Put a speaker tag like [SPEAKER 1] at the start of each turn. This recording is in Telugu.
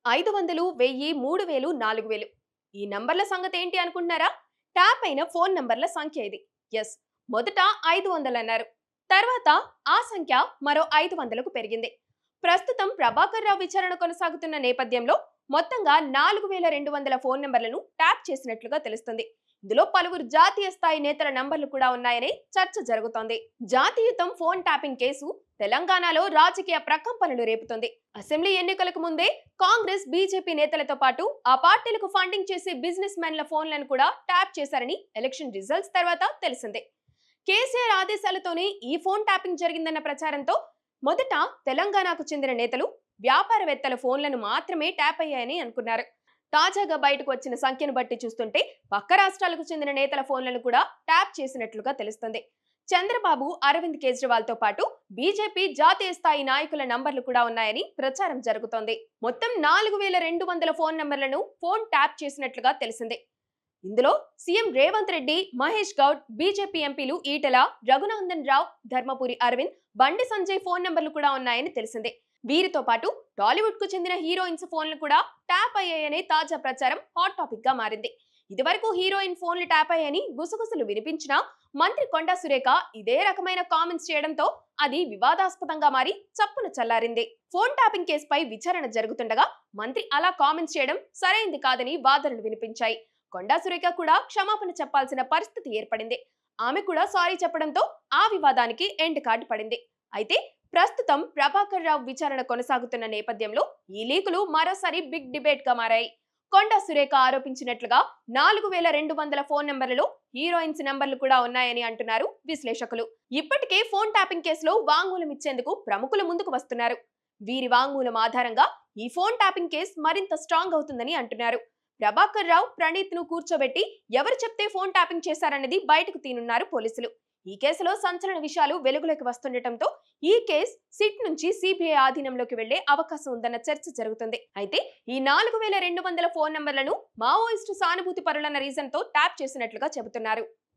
[SPEAKER 1] 500, 1000, 3000, 4000 ఈ నంబర్ల సంగతి ఏంటి అనుకుంటున్నారా? ట్యాప్ అయిన ఫోన్ నంబర్ల సంఖ్య ఇది. ఎస్, మొదట 500 అన్నారు. తర్వాత ఆ సంఖ్య మరో 500కు పెరిగింది. ప్రస్తుతం ప్రభాకర్ రావు విచారణ కొనసాగుతున్న నేపథ్యంలో మొత్తంగా 4200 ఫోన్ నంబర్లను ట్యాప్ చేసినట్లుగా తెలుస్తుంది. ఇందులో పలువురు జాతీయ స్థాయి నేతల నంబర్లు కూడా ఉన్నాయని చర్చ జరుగుతోంది. జాతీయుతం ఫోన్ ట్యాపింగ్ కేసు తెలంగాణలో రాజకీయ ప్రకంపనలు రేపుతోంది. అసెంబ్లీ ఎన్నికలకు ముందే కాంగ్రెస్, బీజేపీ నేతలతో పాటు ఆ పార్టీలకు ఫండింగ్ చేసే బిజినెస్ మెన్ల ఫోన్లను కూడా ట్యాప్ చేశారని ఎలక్షన్ రిజల్ట్స్ తర్వాత తెలిసిందే. కేసీఆర్ ఆదేశాలతోనే ఈ ఫోన్ ట్యాపింగ్ జరిగిందన్న ప్రచారంతో మొదట తెలంగాణకు చెందిన నేతలు, వ్యాపారవేత్తల ఫోన్లను మాత్రమే ట్యాప్ అయ్యాయని అనుకున్నారు. తాజాగా బయటకు వచ్చిన సంఖ్యను బట్టి చూస్తుంటే పక్క రాష్ట్రాలకు చెందిన నేతల ఫోన్లను కూడా ట్యాప్ చేసినట్లుగా తెలుస్తుంది. చంద్రబాబు, అరవింద్ కేజ్రీవాల్ తో పాటు బీజేపీ జాతీయ స్థాయి నాయకుల నంబర్లు కూడా ఉన్నాయని ప్రచారం జరుగుతోంది. మొత్తం 4200 ఫోన్ నంబర్లను ఫోన్ ట్యాప్ చేసినట్లుగా తెలిసింది. ఇందులో సీఎం రేవంత్ రెడ్డి, మహేష్ గౌడ్, బీజేపీ ఎంపీలు ఈటెల, రఘునందన్ రావు, ధర్మపురి అరవింద్, బండి సంజయ్ ఫోన్ నంబర్లు కూడా ఉన్నాయని తెలిసింది. వీరితో పాటు టాలీవుడ్ కు చెందిన హీరోయిన్స్ ఫోన్లు కూడా ట్యాప్ అయ్యాయనే తాజా ప్రచారం హాట్ టాపిక్ గా మారింది. ఇదివరకు హీరోయిన్ ఫోన్లు ట్యాప్ అయ్యాయని గుసగుసలు వినిపించినా మంత్రి కొండా సురేఖ ఇదే రకమైన కామెంట్స్ చేయడంతో అది వివాదాస్పదంగా మారి చప్పున చల్లారింది. ఫోన్ ట్యాపింగ్ కేసుపై విచారణ జరుగుతుండగా మంత్రి అలా కామెంట్స్ చేయడం సరైంది కాదని వాదనలు వినిపించాయి. కొండా సురేఖ కూడా క్షమాపణ చెప్పాల్సిన పరిస్థితి ఏర్పడింది. ఆమె కూడా సారీ చెప్పడంతో ఆ వివాదానికి ఎండ్ కార్డు పడింది. అయితే ప్రస్తుతం ప్రభాకర్ రావు విచారణ కొనసాగుతున్న నేపథ్యంలో ఈ లీకులు మరోసారి బిగ్ డిబేట్ గా మారాయి. కొండా సురేఖ ఆరోపించినట్లుగా 4200 ఫోన్ నంబర్లలో హీరోయిన్స్ నంబర్లు కూడా ఉన్నాయని అంటున్నారు విశ్లేషకులు. ఇప్పటికే ఫోన్ ట్యాపింగ్ కేసులో వాంగ్మూలం ఇచ్చేందుకు ప్రముఖులు ముందుకు వస్తున్నారు. వీరి వాంగ్మూలం ఆధారంగా ఈ ఫోన్ ట్యాపింగ్ కేసు మరింత స్ట్రాంగ్ అవుతుందని అంటున్నారు. ప్రభాకర్ రావు, ప్రణీత్ ను కూర్చోబెట్టి ఎవరు చెప్తే ఫోన్ ట్యాపింగ్ చేశారన్నది బయటకు తీనున్నారు పోలీసులు. ఈ కేసులో సంచలన విషయాలు వెలుగులోకి వస్తుండటంతో ఈ కేసు సిట్ నుంచి సిబిఐ ఆధీనంలోకి వెళ్లే అవకాశం ఉందన్న చర్చ జరుగుతుంది. అయితే ఈ 4200 ఫోన్ నంబర్లను మావోయిస్టు సానుభూతి పరులన్న రీజన్ తో ట్యాప్ చేసినట్లుగా చెబుతున్నారు.